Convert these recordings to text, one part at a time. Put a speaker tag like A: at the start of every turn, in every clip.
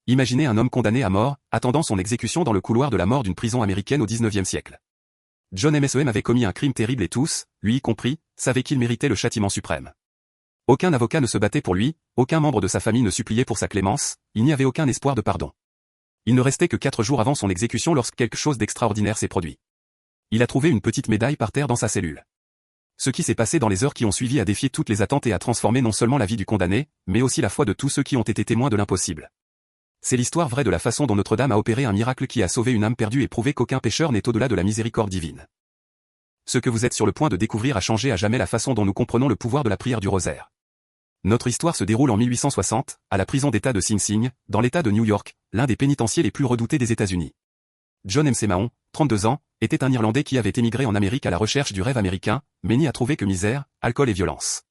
A: Imaginez un homme condamné à mort, attendant son exécution dans le couloir de la mort d'une prison américaine au XIXe siècle. John MSEM avait commis un crime terrible et tous, lui y compris, savaient qu'il méritait le châtiment suprême. Aucun avocat ne se battait pour lui, aucun membre de sa famille ne suppliait pour sa clémence, il n'y avait aucun espoir de pardon. Il ne restait que 4 jours avant son exécution lorsque quelque chose d'extraordinaire s'est produit. Il a trouvé une petite médaille par terre dans sa cellule. Ce qui s'est passé dans les heures qui ont suivi a défié toutes les attentes et a transformé non seulement la vie du condamné, mais aussi la foi de tous ceux qui ont été témoins de l'impossible. C'est l'histoire vraie de la façon dont Notre-Dame a opéré un miracle qui a sauvé une âme perdue et prouvé qu'aucun pécheur n'est au-delà de la miséricorde divine. Ce que vous êtes sur le point de découvrir a changé à jamais la façon dont nous comprenons le pouvoir de la prière du rosaire. Notre histoire se déroule en 1860, à la prison d'État de Sing Sing, dans l'État de New York, l'un des pénitenciers les plus redoutés des États-Unis. John McMahon, 32 ans, était un Irlandais qui avait émigré en Amérique à la recherche du rêve américain, mais n'y a trouvé que misère, alcool et violence.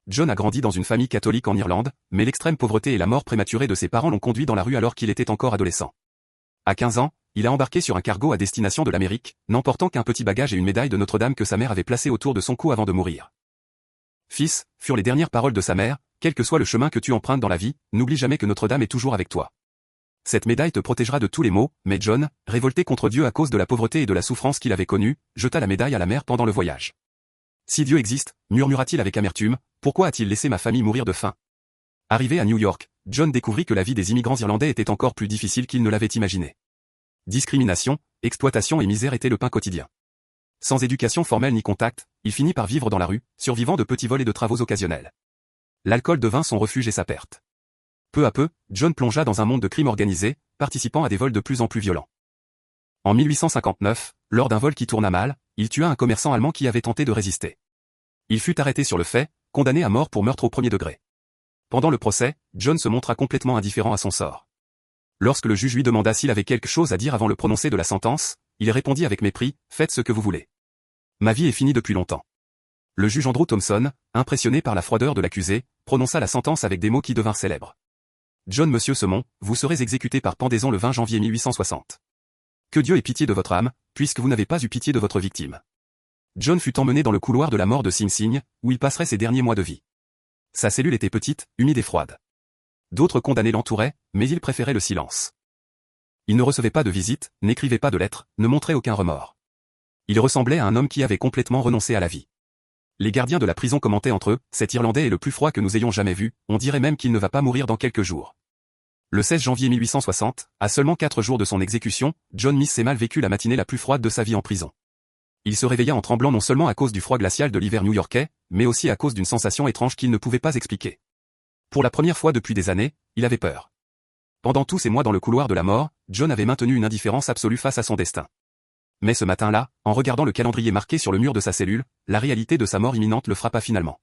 A: John a grandi dans une famille catholique en Irlande, mais l'extrême pauvreté et la mort prématurée de ses parents l'ont conduit dans la rue alors qu'il était encore adolescent. À 15 ans, il a embarqué sur un cargo à destination de l'Amérique, n'emportant qu'un petit bagage et une médaille de Notre-Dame que sa mère avait placée autour de son cou avant de mourir. « Fils », furent les dernières paroles de sa mère, « quel que soit le chemin que tu empruntes dans la vie, n'oublie jamais que Notre-Dame est toujours avec toi. Cette médaille te protégera de tous les maux », mais John, révolté contre Dieu à cause de la pauvreté et de la souffrance qu'il avait connue, jeta la médaille à la mer pendant le voyage. « Si Dieu existe, murmura-t-il avec amertume, pourquoi a-t-il laissé ma famille mourir de faim ?» Arrivé à New York, John découvrit que la vie des immigrants irlandais était encore plus difficile qu'il ne l'avait imaginé. Discrimination, exploitation et misère étaient le pain quotidien. Sans éducation formelle ni contact, il finit par vivre dans la rue, survivant de petits vols et de travaux occasionnels. L'alcool devint son refuge et sa perte. Peu à peu, John plongea dans un monde de crime organisé, participant à des vols de plus en plus violents. En 1859, lors d'un vol qui tourna mal, il tua un commerçant allemand qui avait tenté de résister. Il fut arrêté sur le fait, condamné à mort pour meurtre au premier degré. Pendant le procès, John se montra complètement indifférent à son sort. Lorsque le juge lui demanda s'il avait quelque chose à dire avant le prononcer de la sentence, il répondit avec mépris, « Faites ce que vous voulez. Ma vie est finie depuis longtemps. » Le juge Andrew Thompson, impressionné par la froideur de l'accusé, prononça la sentence avec des mots qui devinrent célèbres. « John Monsieur Semon, vous serez exécuté par pendaison le 20 janvier 1860. Que Dieu ait pitié de votre âme, puisque vous n'avez pas eu pitié de votre victime. » John fut emmené dans le couloir de la mort de Sing Sing, où il passerait ses derniers mois de vie. Sa cellule était petite, humide et froide. D'autres condamnés l'entouraient, mais il préférait le silence. Il ne recevait pas de visites, n'écrivait pas de lettres, ne montrait aucun remords. Il ressemblait à un homme qui avait complètement renoncé à la vie. Les gardiens de la prison commentaient entre eux, « Cet Irlandais est le plus froid que nous ayons jamais vu, on dirait même qu'il ne va pas mourir dans quelques jours. » Le 16 janvier 1860, à seulement 4 jours de son exécution, John McMahon vécut la matinée la plus froide de sa vie en prison. Il se réveilla en tremblant non seulement à cause du froid glacial de l'hiver new-yorkais, mais aussi à cause d'une sensation étrange qu'il ne pouvait pas expliquer. Pour la première fois depuis des années, il avait peur. Pendant tous ces mois dans le couloir de la mort, John avait maintenu une indifférence absolue face à son destin. Mais ce matin-là, en regardant le calendrier marqué sur le mur de sa cellule, la réalité de sa mort imminente le frappa finalement.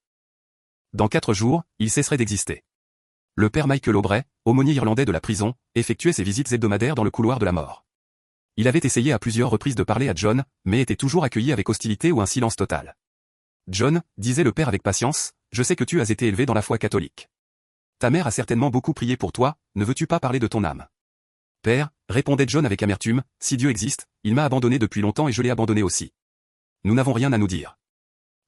A: Dans 4 jours, il cesserait d'exister. Le père Michael Aubray, aumônier irlandais de la prison, effectuait ses visites hebdomadaires dans le couloir de la mort. Il avait essayé à plusieurs reprises de parler à John, mais était toujours accueilli avec hostilité ou un silence total. « John, disait le père avec patience, je sais que tu as été élevé dans la foi catholique. Ta mère a certainement beaucoup prié pour toi, ne veux-tu pas parler de ton âme ? » « Père, répondait John avec amertume, si Dieu existe, il m'a abandonné depuis longtemps et je l'ai abandonné aussi. Nous n'avons rien à nous dire. »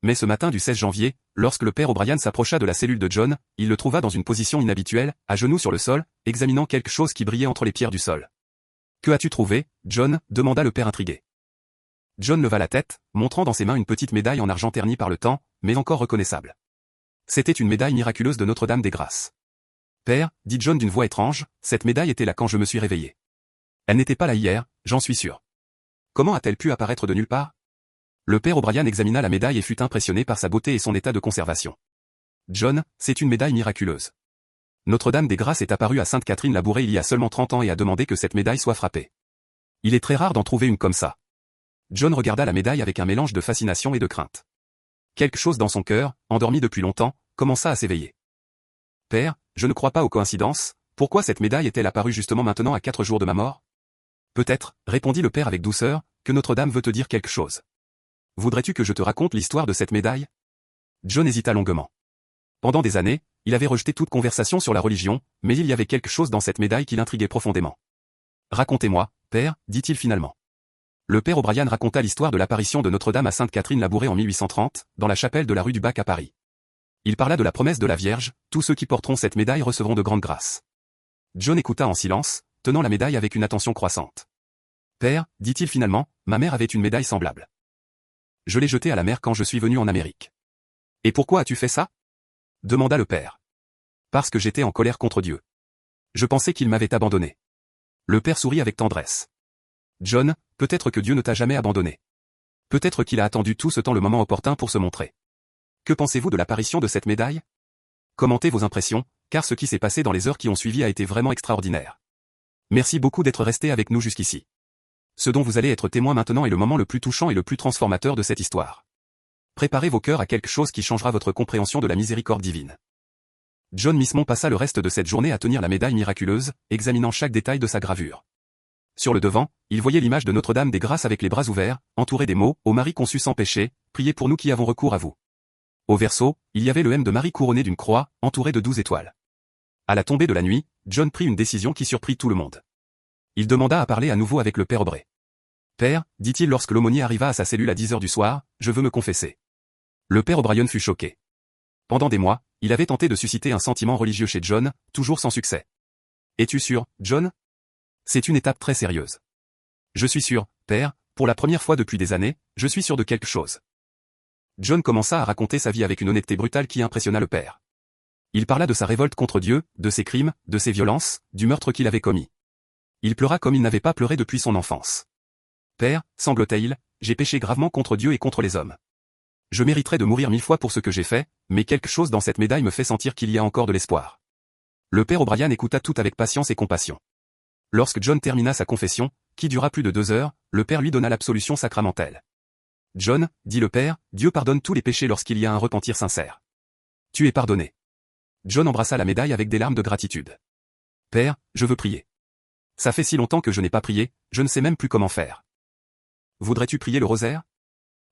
A: Mais ce matin du 16 janvier, lorsque le père O'Brien s'approcha de la cellule de John, il le trouva dans une position inhabituelle, à genoux sur le sol, examinant quelque chose qui brillait entre les pierres du sol. « Que as-tu trouvé, John ?» demanda le père intrigué. John leva la tête, montrant dans ses mains une petite médaille en argent ternie par le temps, mais encore reconnaissable. C'était une médaille miraculeuse de Notre-Dame des Grâces. « Père, dit John d'une voix étrange, cette médaille était là quand je me suis réveillé. Elle n'était pas là hier, j'en suis sûr. Comment a-t-elle pu apparaître de nulle part ? » Le père O'Brien examina la médaille et fut impressionné par sa beauté et son état de conservation. « John, c'est une médaille miraculeuse. Notre-Dame des Grâces est apparue à Sainte-Catherine-la-Bourrée il y a seulement 30 ans et a demandé que cette médaille soit frappée. Il est très rare d'en trouver une comme ça. » John regarda la médaille avec un mélange de fascination et de crainte. Quelque chose dans son cœur, endormi depuis longtemps, commença à s'éveiller. « Père, je ne crois pas aux coïncidences, pourquoi cette médaille est-elle apparue justement maintenant à 4 jours de ma mort ? » Peut-être, répondit le père avec douceur, que Notre-Dame veut te dire quelque chose. Voudrais-tu que je te raconte l'histoire de cette médaille ? John hésita longuement. Pendant des années, il avait rejeté toute conversation sur la religion, mais il y avait quelque chose dans cette médaille qui l'intriguait profondément. Racontez-moi, père, dit-il finalement. Le père O'Brien raconta l'histoire de l'apparition de Notre-Dame à Sainte-Catherine-la-Bourrée en 1830, dans la chapelle de la rue du Bac à Paris. Il parla de la promesse de la Vierge, tous ceux qui porteront cette médaille recevront de grandes grâces. John écouta en silence, tenant la médaille avec une attention croissante. Père, dit-il finalement, ma mère avait une médaille semblable. Je l'ai jetée à la mer quand je suis venu en Amérique. Et pourquoi as-tu fait ça? Demanda le père. Parce que j'étais en colère contre Dieu. Je pensais qu'il m'avait abandonné. Le père sourit avec tendresse. John, peut-être que Dieu ne t'a jamais abandonné. Peut-être qu'il a attendu tout ce temps le moment opportun pour se montrer. Que pensez-vous de l'apparition de cette médaille? Commentez vos impressions, car ce qui s'est passé dans les heures qui ont suivi a été vraiment extraordinaire. Merci beaucoup d'être resté avec nous jusqu'ici. Ce dont vous allez être témoin maintenant est le moment le plus touchant et le plus transformateur de cette histoire. Préparez vos cœurs à quelque chose qui changera votre compréhension de la miséricorde divine. John Mismon passa le reste de cette journée à tenir la médaille miraculeuse, examinant chaque détail de sa gravure. Sur le devant, il voyait l'image de Notre-Dame des Grâces avec les bras ouverts, entourée des mots « Ô Marie conçue sans péché, priez pour nous qui avons recours à vous ». Au verso, il y avait le M de Marie couronnée d'une croix, entourée de 12 étoiles. À la tombée de la nuit, John prit une décision qui surprit tout le monde. Il demanda à parler à nouveau avec le père Aubray. « Père, dit-il lorsque l'aumônier arriva à sa cellule à 10 heures du soir, je veux me confesser. » Le père O'Brien fut choqué. Pendant des mois, il avait tenté de susciter un sentiment religieux chez John, toujours sans succès. « Es-tu sûr, John? C'est une étape très sérieuse. »« Je suis sûr, père, pour la première fois depuis des années, je suis sûr de quelque chose. » John commença à raconter sa vie avec une honnêteté brutale qui impressionna le père. Il parla de sa révolte contre Dieu, de ses crimes, de ses violences, du meurtre qu'il avait commis. Il pleura comme il n'avait pas pleuré depuis son enfance. « Père, sanglotait-il, j'ai péché gravement contre Dieu et contre les hommes. Je mériterais de mourir 1000 fois pour ce que j'ai fait, mais quelque chose dans cette médaille me fait sentir qu'il y a encore de l'espoir. » Le père O'Brien écouta tout avec patience et compassion. Lorsque John termina sa confession, qui dura plus de 2 heures, le père lui donna l'absolution sacramentelle. « John, dit le père, Dieu pardonne tous les péchés lorsqu'il y a un repentir sincère. Tu es pardonné. » John embrassa la médaille avec des larmes de gratitude. « Père, je veux prier. Ça fait si longtemps que je n'ai pas prié, je ne sais même plus comment faire. »« Voudrais-tu prier le rosaire ?»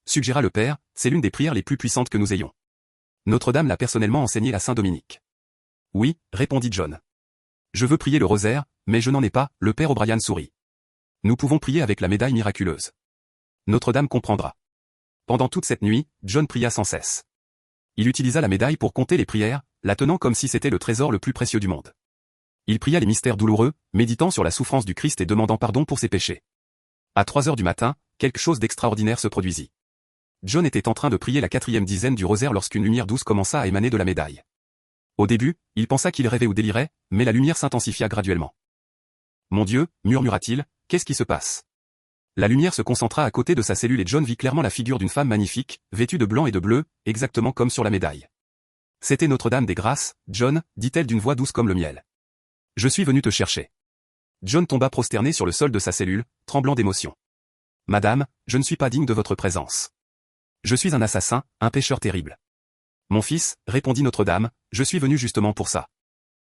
A: suggéra le père, c'est l'une des prières les plus puissantes que nous ayons. Notre-Dame l'a personnellement enseigné à Saint-Dominique. « Oui, répondit John. Je veux prier le rosaire, mais je n'en ai pas, le père O'Brien sourit. Nous pouvons prier avec la médaille miraculeuse. Notre-Dame comprendra. Pendant toute cette nuit, John pria sans cesse. Il utilisa la médaille pour compter les prières, la tenant comme si c'était le trésor le plus précieux du monde. Il pria les mystères douloureux, méditant sur la souffrance du Christ et demandant pardon pour ses péchés. À 3 heures du matin, quelque chose d'extraordinaire se produisit. John était en train de prier la 4e dizaine du rosaire lorsqu'une lumière douce commença à émaner de la médaille. Au début, il pensa qu'il rêvait ou délirait, mais la lumière s'intensifia graduellement. « Mon Dieu, murmura-t-il, qu'est-ce qui se passe ?» La lumière se concentra à côté de sa cellule et John vit clairement la figure d'une femme magnifique, vêtue de blanc et de bleu, exactement comme sur la médaille. « C'était Notre-Dame des Grâces, John, dit-elle d'une voix douce comme le miel. Je suis venu te chercher. » John tomba prosterné sur le sol de sa cellule, tremblant d'émotion. « Madame, je ne suis pas digne de votre présence. Je suis un assassin, un pécheur terrible. »« Mon fils, répondit Notre-Dame, je suis venu justement pour ça.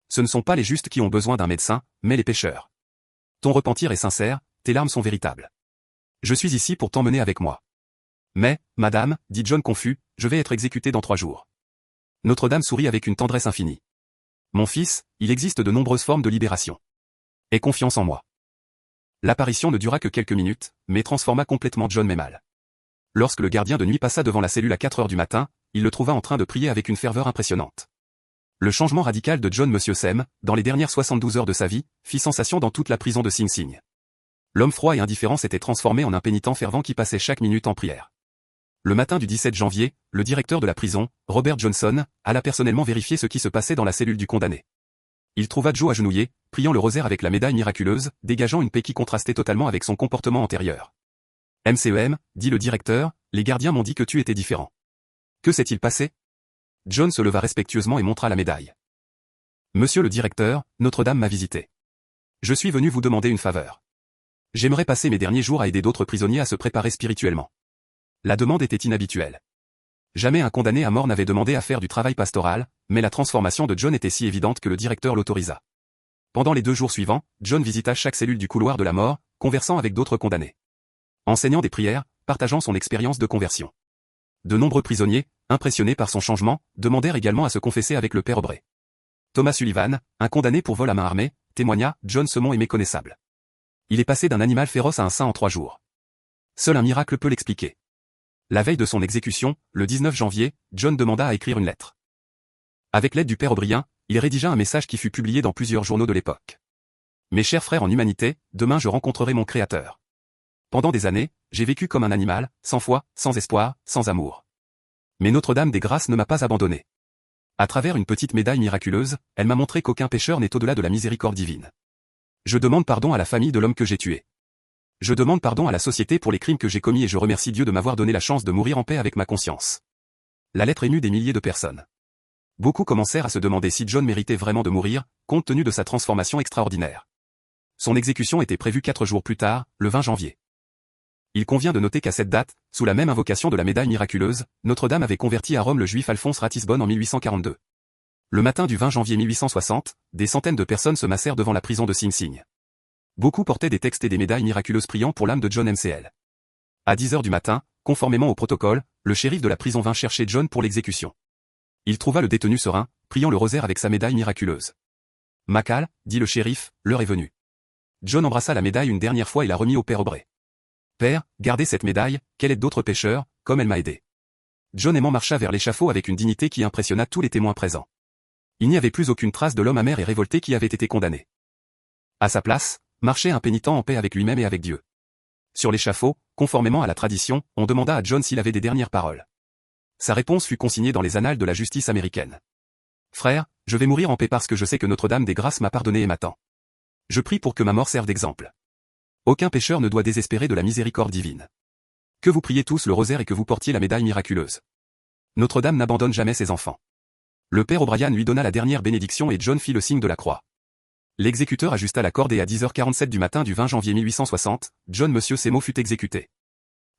A: Ce ne sont pas les justes qui ont besoin d'un médecin, mais les pécheurs. Ton repentir est sincère, tes larmes sont véritables. Je suis ici pour t'emmener avec moi. Mais, madame, dit John confus, je vais être exécuté dans 3 jours. Notre-Dame sourit avec une tendresse infinie. Mon fils, il existe de nombreuses formes de libération. Aie confiance en moi. L'apparition ne dura que quelques minutes, mais transforma complètement John Memal. Lorsque le gardien de nuit passa devant la cellule à 4 heures du matin, il le trouva en train de prier avec une ferveur impressionnante. Le changement radical de John Monsieur Sem, dans les dernières 72 heures de sa vie, fit sensation dans toute la prison de Sing Sing. L'homme froid et indifférent s'était transformé en un pénitent fervent qui passait chaque minute en prière. Le matin du 17 janvier, le directeur de la prison, Robert Johnson, alla personnellement vérifier ce qui se passait dans la cellule du condamné. Il trouva Joe agenouillé, priant le rosaire avec la médaille miraculeuse, dégageant une paix qui contrastait totalement avec son comportement antérieur. « MCEM, dit le directeur, les gardiens m'ont dit que tu étais différent. Que s'est-il passé ?» John se leva respectueusement et montra la médaille. « Monsieur le directeur, Notre-Dame m'a visité. Je suis venu vous demander une faveur. J'aimerais passer mes derniers jours à aider d'autres prisonniers à se préparer spirituellement. » La demande était inhabituelle. Jamais un condamné à mort n'avait demandé à faire du travail pastoral, mais la transformation de John était si évidente que le directeur l'autorisa. Pendant les 2 jours suivants, John visita chaque cellule du couloir de la mort, conversant avec d'autres condamnés. Enseignant des prières, partageant son expérience de conversion. De nombreux prisonniers, impressionnés par son changement, demandèrent également à se confesser avec le père Aubray. Thomas Sullivan, un condamné pour vol à main armée, témoigna, John Semon est méconnaissable. Il est passé d'un animal féroce à un saint en 3 jours. Seul un miracle peut l'expliquer. La veille de son exécution, le 19 janvier, John demanda à écrire une lettre. Avec l'aide du père O'Brien, il rédigea un message qui fut publié dans plusieurs journaux de l'époque. Mes chers frères en humanité, demain je rencontrerai mon Créateur. Pendant des années, j'ai vécu comme un animal, sans foi, sans espoir, sans amour. Mais Notre-Dame des Grâces ne m'a pas abandonné. À travers une petite médaille miraculeuse, elle m'a montré qu'aucun pécheur n'est au-delà de la miséricorde divine. Je demande pardon à la famille de l'homme que j'ai tué. Je demande pardon à la société pour les crimes que j'ai commis et je remercie Dieu de m'avoir donné la chance de mourir en paix avec ma conscience. La lettre émut des milliers de personnes. Beaucoup commencèrent à se demander si John méritait vraiment de mourir, compte tenu de sa transformation extraordinaire. Son exécution était prévue 4 jours plus tard, le 20 janvier. Il convient de noter qu'à cette date, sous la même invocation de la médaille miraculeuse, Notre-Dame avait converti à Rome le juif Alphonse Ratisbonne en 1842. Le matin du 20 janvier 1860, des centaines de personnes se massèrent devant la prison de Sing Sing. Beaucoup portaient des textes et des médailles miraculeuses priant pour l'âme de John McL. À 10 heures du matin, conformément au protocole, le shérif de la prison vint chercher John pour l'exécution. Il trouva le détenu serein, priant le rosaire avec sa médaille miraculeuse. « McCall, dit le shérif, l'heure est venue. » John embrassa la médaille une dernière fois et la remit au père Aubrey. « Père, gardez cette médaille, qu'elle aide d'autres pécheurs, comme elle m'a aidé. » John aimant marcha vers l'échafaud avec une dignité qui impressionna tous les témoins présents. Il n'y avait plus aucune trace de l'homme amer et révolté qui avait été condamné. À sa place, marchait un pénitent en paix avec lui-même et avec Dieu. Sur l'échafaud, conformément à la tradition, on demanda à John s'il avait des dernières paroles. Sa réponse fut consignée dans les annales de la justice américaine. « Frère, je vais mourir en paix parce que je sais que Notre-Dame des Grâces m'a pardonné et m'attend. Je prie pour que ma mort serve d'exemple. Aucun pécheur ne doit désespérer de la miséricorde divine. Que vous priez tous le rosaire et que vous portiez la médaille miraculeuse. Notre-Dame n'abandonne jamais ses enfants. » Le père O'Brien lui donna la dernière bénédiction et John fit le signe de la croix. L'exécuteur ajusta la corde et à 10h47 du matin du 20 janvier 1860, John Monsieur Seymour fut exécuté.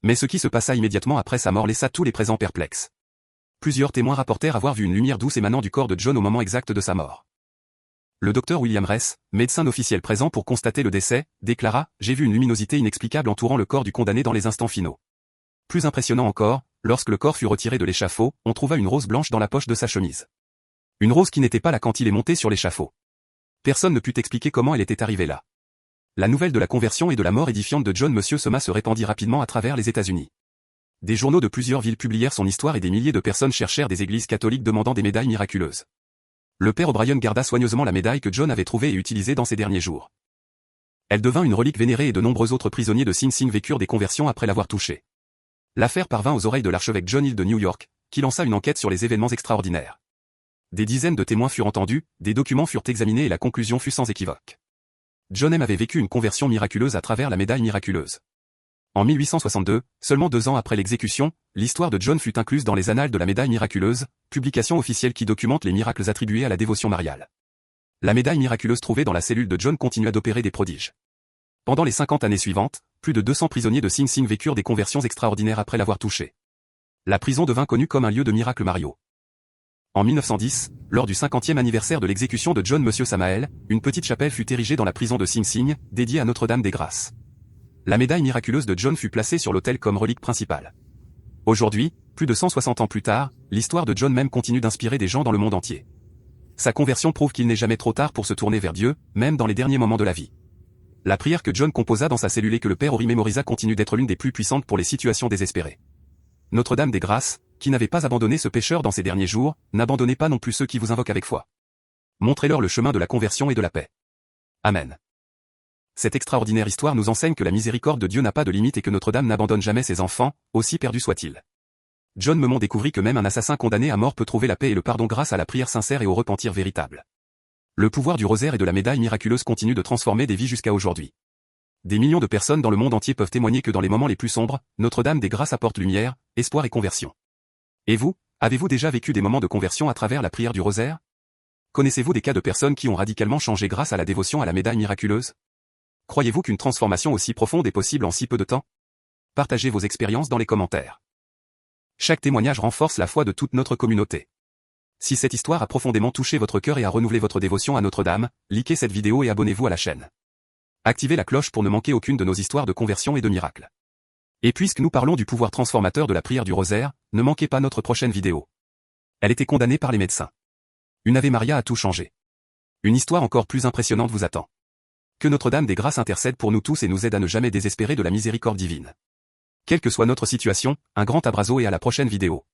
A: Mais ce qui se passa immédiatement après sa mort laissa tous les présents perplexes. Plusieurs témoins rapportèrent avoir vu une lumière douce émanant du corps de John au moment exact de sa mort. Le docteur William Ress, médecin officiel présent pour constater le décès, déclara « J'ai vu une luminosité inexplicable entourant le corps du condamné dans les instants finaux. » Plus impressionnant encore, lorsque le corps fut retiré de l'échafaud, on trouva une rose blanche dans la poche de sa chemise. Une rose qui n'était pas là quand il est monté sur l'échafaud. Personne ne put expliquer comment elle était arrivée là. La nouvelle de la conversion et de la mort édifiante de John Monsieur Sema se répandit rapidement à travers les États-Unis. Des journaux de plusieurs villes publièrent son histoire et des milliers de personnes cherchèrent des églises catholiques demandant des médailles miraculeuses. Le père O'Brien garda soigneusement la médaille que John avait trouvée et utilisée dans ses derniers jours. Elle devint une relique vénérée et de nombreux autres prisonniers de Sing Sing vécurent des conversions après l'avoir touchée. L'affaire parvint aux oreilles de l'archevêque John Hill de New York, qui lança une enquête sur les événements extraordinaires. Des dizaines de témoins furent entendus, des documents furent examinés et la conclusion fut sans équivoque. John M. avait vécu une conversion miraculeuse à travers la médaille miraculeuse. En 1862, seulement 2 ans après l'exécution, l'histoire de John fut incluse dans les annales de la médaille miraculeuse, publication officielle qui documente les miracles attribués à la dévotion mariale. La médaille miraculeuse trouvée dans la cellule de John continua d'opérer des prodiges. Pendant les 50 années suivantes, plus de 200 prisonniers de Sing Sing vécurent des conversions extraordinaires après l'avoir touchée. La prison devint connue comme un lieu de miracle Mario. En 1910, lors du 50e anniversaire de l'exécution de John Monsieur Samael, une petite chapelle fut érigée dans la prison de Sing Sing, dédiée à Notre-Dame des Grâces. La médaille miraculeuse de John fut placée sur l'autel comme relique principale. Aujourd'hui, plus de 160 ans plus tard, l'histoire de John même continue d'inspirer des gens dans le monde entier. Sa conversion prouve qu'il n'est jamais trop tard pour se tourner vers Dieu, même dans les derniers moments de la vie. La prière que John composa dans sa cellule et que le père Ori mémorisa continue d'être l'une des plus puissantes pour les situations désespérées. Notre-Dame des Grâces, qui n'avait pas abandonné ce pécheur dans ses derniers jours, n'abandonnez pas non plus ceux qui vous invoquent avec foi. Montrez-leur le chemin de la conversion et de la paix. Amen. Cette extraordinaire histoire nous enseigne que la miséricorde de Dieu n'a pas de limite et que Notre-Dame n'abandonne jamais ses enfants, aussi perdus soient-ils. John Memon découvrit que même un assassin condamné à mort peut trouver la paix et le pardon grâce à la prière sincère et au repentir véritable. Le pouvoir du rosaire et de la médaille miraculeuse continue de transformer des vies jusqu'à aujourd'hui. Des millions de personnes dans le monde entier peuvent témoigner que dans les moments les plus sombres, Notre-Dame des Grâces apporte lumière, espoir et conversion. Et vous, avez-vous déjà vécu des moments de conversion à travers la prière du rosaire? Connaissez-vous des cas de personnes qui ont radicalement changé grâce à la dévotion à la médaille miraculeuse? Croyez-vous qu'une transformation aussi profonde est possible en si peu de temps? Partagez vos expériences dans les commentaires. Chaque témoignage renforce la foi de toute notre communauté. Si cette histoire a profondément touché votre cœur et a renouvelé votre dévotion à Notre-Dame, likez cette vidéo et abonnez-vous à la chaîne. Activez la cloche pour ne manquer aucune de nos histoires de conversion et de miracles. Et puisque nous parlons du pouvoir transformateur de la prière du rosaire, ne manquez pas notre prochaine vidéo. Elle était condamnée par les médecins. Une Ave Maria a tout changé. Une histoire encore plus impressionnante vous attend. Que Notre-Dame des Grâces intercède pour nous tous et nous aide à ne jamais désespérer de la miséricorde divine. Quelle que soit notre situation, un grand abrazo et à la prochaine vidéo.